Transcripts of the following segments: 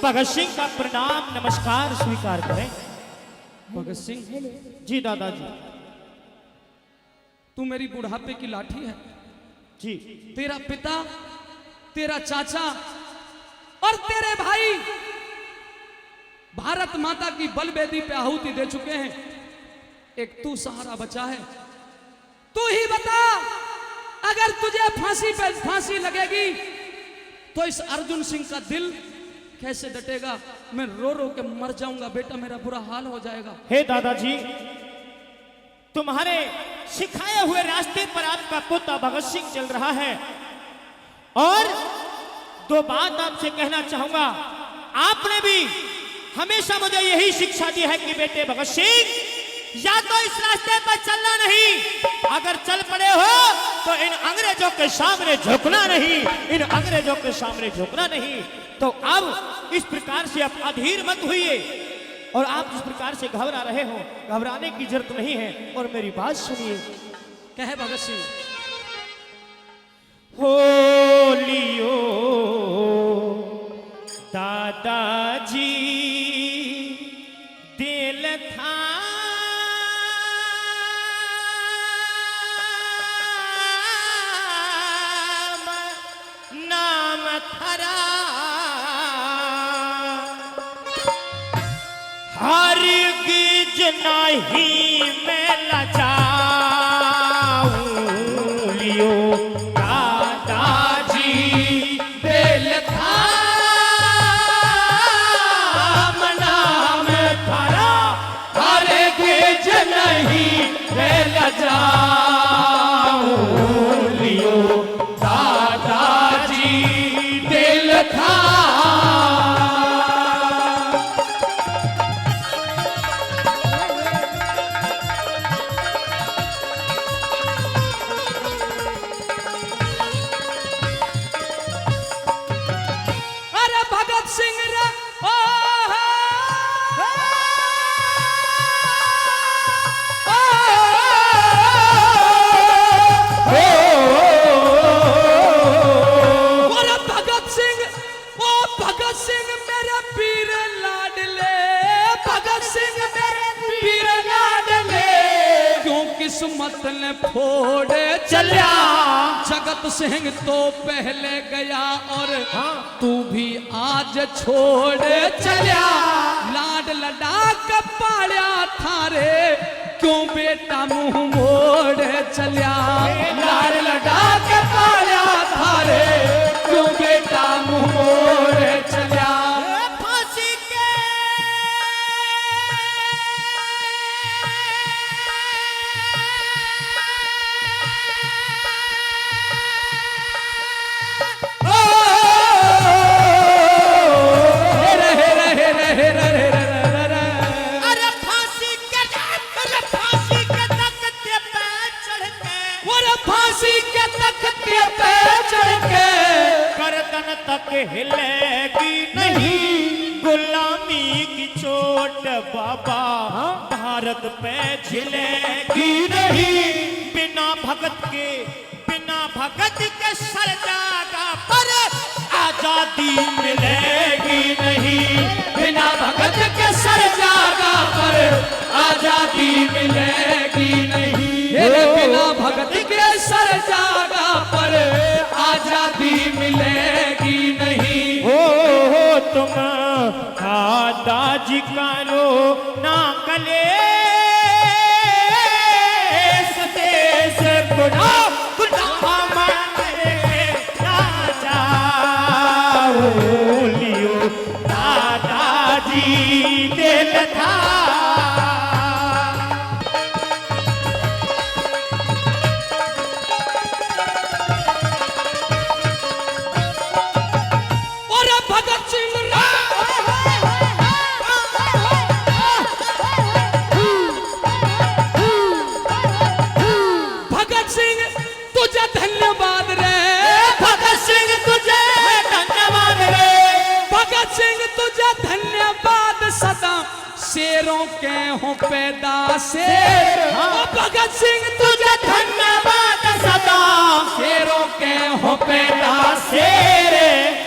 भगत सिंह का प्रणाम नमस्कार स्वीकार करें। भगत सिंह जी दादाजी। तू मेरी बुढ़ापे की लाठी है। जी। तेरा पिता, तेरा चाचा और तेरे भाई भारत माता की बलवेदी पे आहुति दे चुके हैं। एक तू सहारा बचा है। तू ही बता, अगर तुझे फांसी पे फांसी लगेगी तो इस अर्जुन सिंह का दिल कैसे डटेगा? मैं रो रो के मर जाऊंगा बेटा, मेरा बुरा हाल हो जाएगा। हे दादाजी, तुम्हारे सिखाए हुए रास्ते पर आपका पोता भगत सिंह चल रहा है और दो बात आपसे कहना चाहूंगा। आपने भी हमेशा मुझे यही शिक्षा दी है कि बेटे भगत सिंह, या तो इस रास्ते पर चलना नहीं, अगर चल पड़े हो तो इन अंग्रेजों के सामने झुकना नहीं, इन अंग्रेजों के सामने झुकना नहीं। तो अब इस प्रकार से आप अधीर मत होइए और आप जिस प्रकार से घबरा रहे हो, घबराने की जरूरत नहीं है। और मेरी बात सुनिए। कहे भगत सिंह, होलियो दादाजी दिल था नाम थरा हरगिज नहीं मैं लजाऊं लियो दादाजी दिल था नाम थरा हरगिज नहीं मैं लजाऊं लियो दादाजी दिल था। किस्मत ने फोड़े चलिया, जगत सिंह तो पहले गया और तू भी आज छोड़े चलिया। लाड लडा के पाड़िया थारे, क्यों बेटा मुंह मोड़े चलिया? लाड लडा के पाड़िया थारे, क्यों बेटा मुंह मोड़े चलिया? गर्दन तक हिलेगी नहीं, गुलामी की चोट बाबा भारत पे झिलेगी नहीं। बिना भगत के सर जागा पर आजादी मिलेगी नहीं। बिना भगत के सर जागा पर आजादी मिलेगी नहीं। बिना भगत के सर जागा पर आजादी मिलेगी नहीं। हो तुम दादाजी करो ना कलेश, देश गुलाम लियो दादाजी दिल था। शेरों के हो पैदा शेर, भगत सिंह तुझे धन्यवाद सदा शेरों के हो बेटा शेर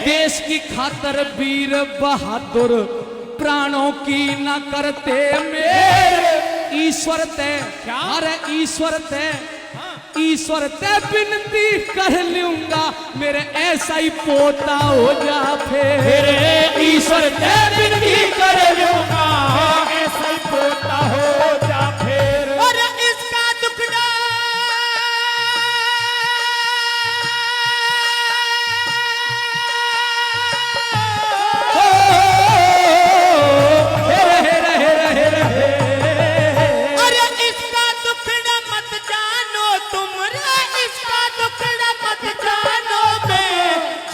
देश की खातर वीर बहादुर प्राणों की न करते मेरे ईश्वर ते अरे ईश्वर ते विनती कर लूंगा मेरे ऐसा ही पोता हो जा फिर ईश्वर ते विनती कर लूंगा ऐसा ही पोता हो जा फिर और इसका दुखड़ा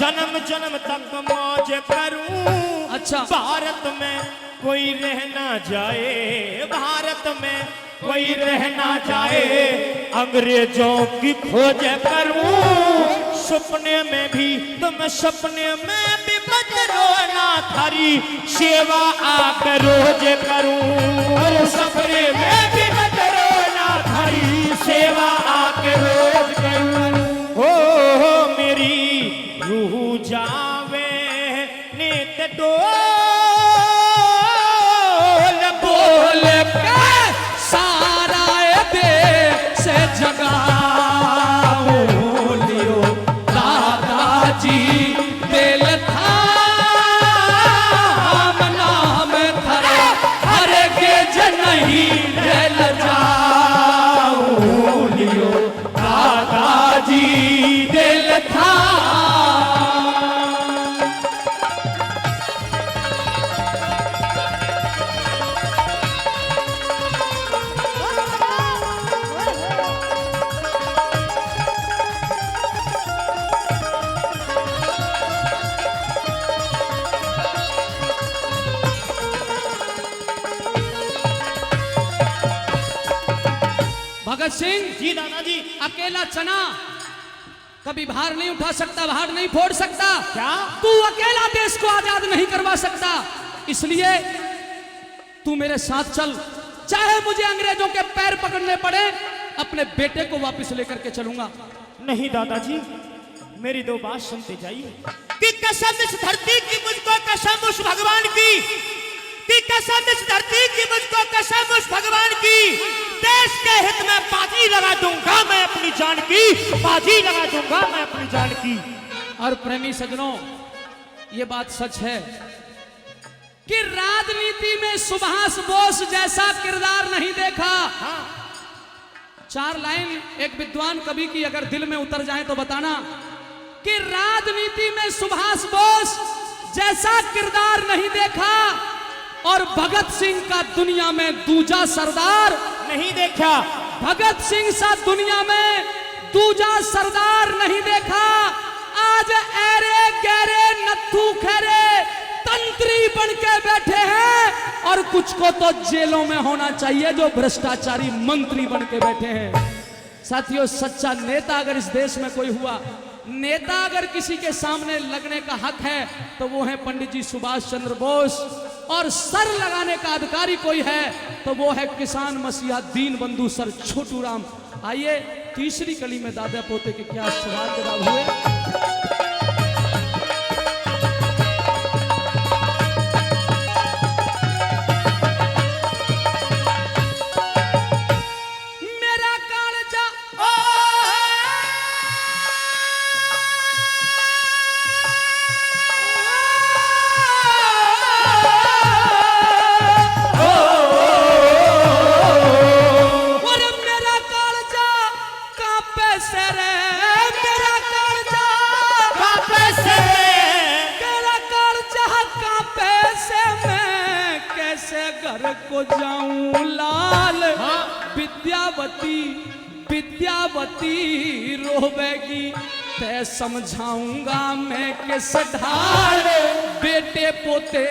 जन्म जन्म तक मौज करूं अच्छा भारत में कोई रह ना जाए भारत में कोई रह ना जाए अंग्रेजों की खोज करूं सपने में भी तुम सपने में भी मत रोना थारी सेवा आकर रोज करूं सपने में भी मत रोना थारी सेवा आकर रोज करूं हो मेरी रूह जावे नित डोल बोल के सारा देश जगाओ लियो दादाजी दिल था नाम धरा हर के नहीं दिल जाओ लियो दादाजी दिल था भगत सिंह जी दादाजी अकेला चना कभी भार नहीं उठा सकता भार नहीं फोड़ सकता क्या तू अकेला देश को आजाद नहीं करवा सकता इसलिए तू मेरे साथ चल चाहे मुझे अंग्रेजों के पैर पकड़ने पड़े अपने बेटे को वापस लेकर के चलूंगा नहीं दादाजी मेरी दो बात सुनते जाइए कि कसम इस धरती की मुझको कसम उस भगवान की कि कसम इस धरती की मुझको कसम उस भगवान की देश के हित में बाजी लगा दूंगा मैं अपनी जान की बाजी लगा दूंगा मैं अपनी जान की और प्रेमी सज्जनों ये बात सच है कि राजनीति में सुभाष बोस जैसा किरदार नहीं देखा चार लाइन एक विद्वान कवि की अगर दिल में उतर जाए तो बताना कि राजनीति में सुभाष बोस जैसा किरदार नहीं देखा और भगत सिंह का दुनिया में दूजा सरदार नहीं देखा भगत सिंह सा दुनिया में दूजा सरदार नहीं देखा आज ऐरे गहरे नत्थू खैरे तंत्री बन के बैठे हैं और कुछ को तो जेलों में होना चाहिए जो भ्रष्टाचारी मंत्री बन के बैठे हैं साथियों सच्चा नेता अगर इस देश में कोई हुआ नेता अगर किसी के सामने लगने का हक है तो वो है पंडित जी सुभाष चंद्र बोस और सर लगाने का अधिकारी कोई है तो वो है किसान मसीहा दीन बंधु सर छोटू राम आइए तीसरी कली में दादा पोते के क्या सवाल जवाब हुए को जाऊं लाल विद्यावती विद्यावती रोवेगी ते समझाऊंगा मैं किस ढाल बेटे पोते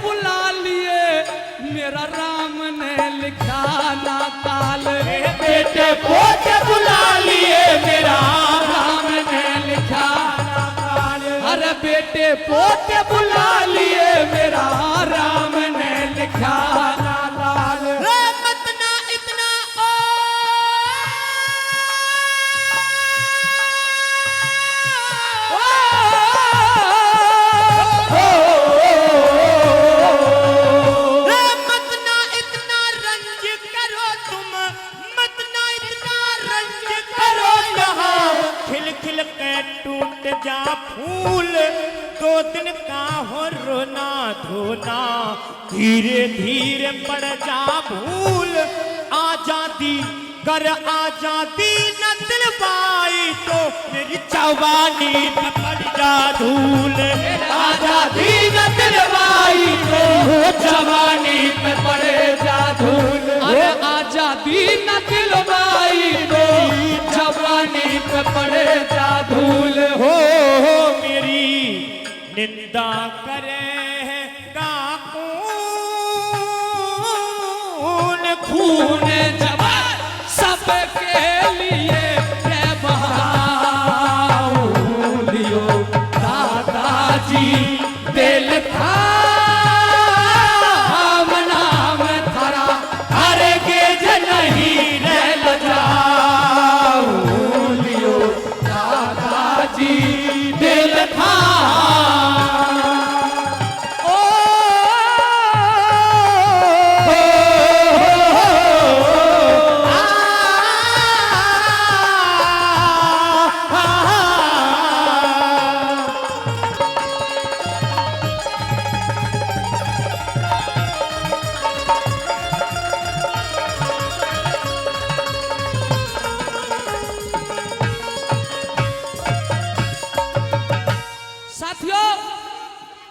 बुला लिए मेरा राम ने लिखा ना काल बेटे पोते बुला लिए मेरा राम ने लिखा ना काल अरे बेटे पोते बुला लिए मेरा राम ने लिखा ना काल मत ना इतना ओ तिनका हो रोना धोना, धीरे धीरे पड़ जा भूल। आजादी कर आजादी न दिलवाई तो मेरी जवानी पे पड़ जा धूल। आजादी न दिलवाई तो जवानी पे पड़े जा धूल। अरे आजादी न दिलवाई तो जवानी पे पड़े जा धूल। हो मेरी निंदा करेगा कौन, खून जवान सबके लिए मैं बहाऊं लियो। दादाजी दिल था नाम थारा, हरे के नहीं रह जाऊं लियो। दादाजी दिल था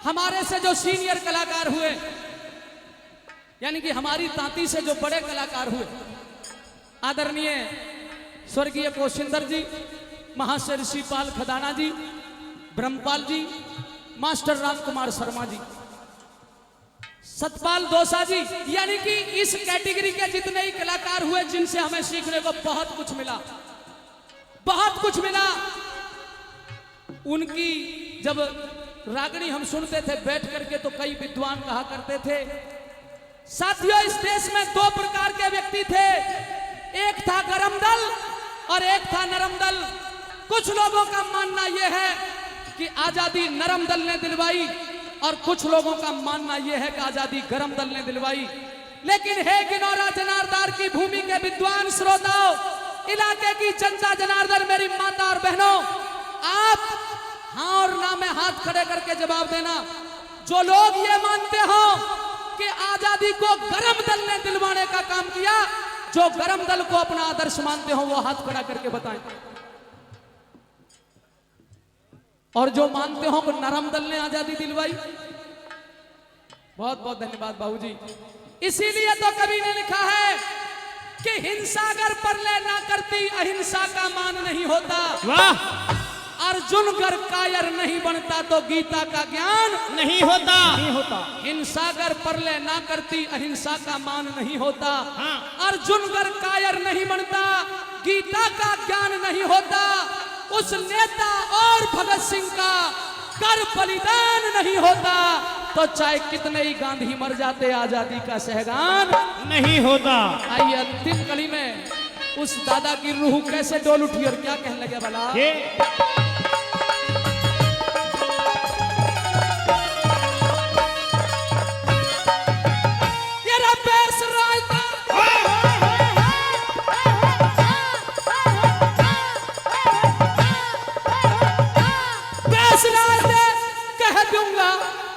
हमारे से जो सीनियर कलाकार हुए, यानी कि हमारी तांती से जो बड़े कलाकार हुए, आदरणीय स्वर्गीय पोशिंदर जी, महाशय ऋषिपाल खदाना जी, ब्रह्मपाल जी, मास्टर रामकुमार शर्मा जी, सतपाल दोसा जी, यानी कि इस कैटेगरी के जितने ही कलाकार हुए जिनसे हमें सीखने को बहुत कुछ मिला, बहुत कुछ मिला। उनकी जब रागनी हम सुनते थे बैठ करके तो कई विद्वान कहा करते थे। साथियों, इस देश में दो प्रकार के व्यक्ति थे, एक था गरम दल और एक था नरम दल। कुछ लोगों का मानना यह है कि आजादी नरम दल ने दिलवाई और कुछ लोगों का मानना यह है कि आजादी गरम दल ने दिलवाई। लेकिन हे गिनौरा जनार्दन की भूमि के विद्वान श्रोताओं, इलाके की जनता जनार्दन, मेरी माता और बहनों, आप हाँ और ना में हाथ खड़े करके जवाब देना। जो लोग ये मानते हो कि आजादी को गरम दल ने दिलवाने का काम किया, जो गरम दल को अपना आदर्श मानते हो वो हाथ खड़ा करके बताएं। और जो मानते हो कि नरम दल ने आजादी दिलवाई, बहुत बहुत धन्यवाद बाबूजी। इसीलिए तो कवि ने लिखा है कि हिंसा अगर परले ना करती अहिंसा का मान नहीं होता। वाह! अर्जुन अगर कायर नहीं बनता तो गीता का ज्ञान नहीं होता, नहीं होता। हिंसा अगर परले ना करती अहिंसा का मान नहीं होता। हाँ। अर्जुन अगर कायर नहीं बनता गीता का ज्ञान नहीं होता। उस नेता और भगत सिंह का कर बलिदान नहीं होता तो चाहे कितने ही गांधी मर जाते आजादी का सहगान नहीं होता। आइए अंतिम कड़ी में उस दादा की रूह कैसे डोल उठी और क्या कहने लगे भला।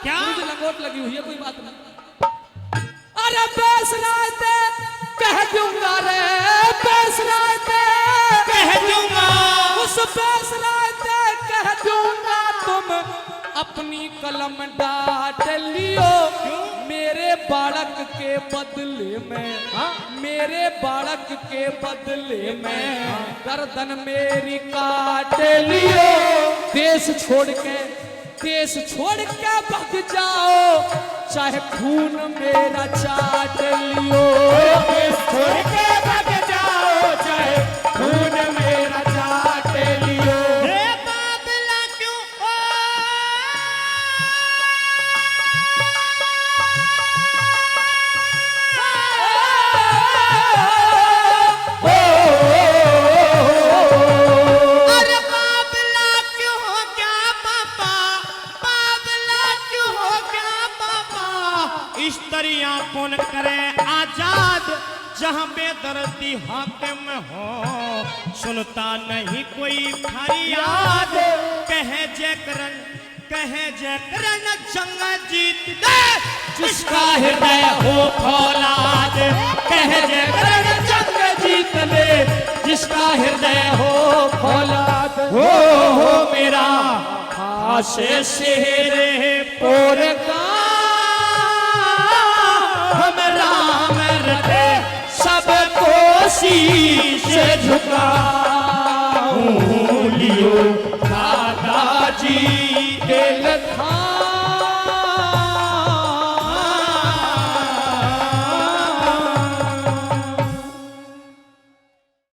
क्या मुझे लंगोट लगी हुई है, कोई बात नहीं। अरे बेस रायते कह दूंगा रे, बेस रायते कह दूंगा, उस बेस रायते कह दूंगा तुम अपनी कलम डाट लियो। मेरे बालक के बदले में, मेरे बालक के बदले में गर्दन मेरी काट लियो। देश छोड़ के भाग जाओ चाहे खून मेरा चाट लियो। देश छोड़ के भाग जाओ चाहे खून मेरा चाट लियो। रे बाबला क्यों अरे बाबला क्यों हो गया पापा, बाबला क्यों हो गया पापा। इस तरिया कौन करे आजाद जहां बेदर्दी हाकिम हो। सुनता नहीं कोई फरियाद, कहे कहे जय करण जंग जीत दे जिसका हृदय हो फौलाद, कहे जय करण जंग जीत ले जिसका हृदय हो फौलाद। हो मेरा आशे शेरे पोर का हम राम रखे सबको शीश झुकाऊं, लियो दादाजी दिल था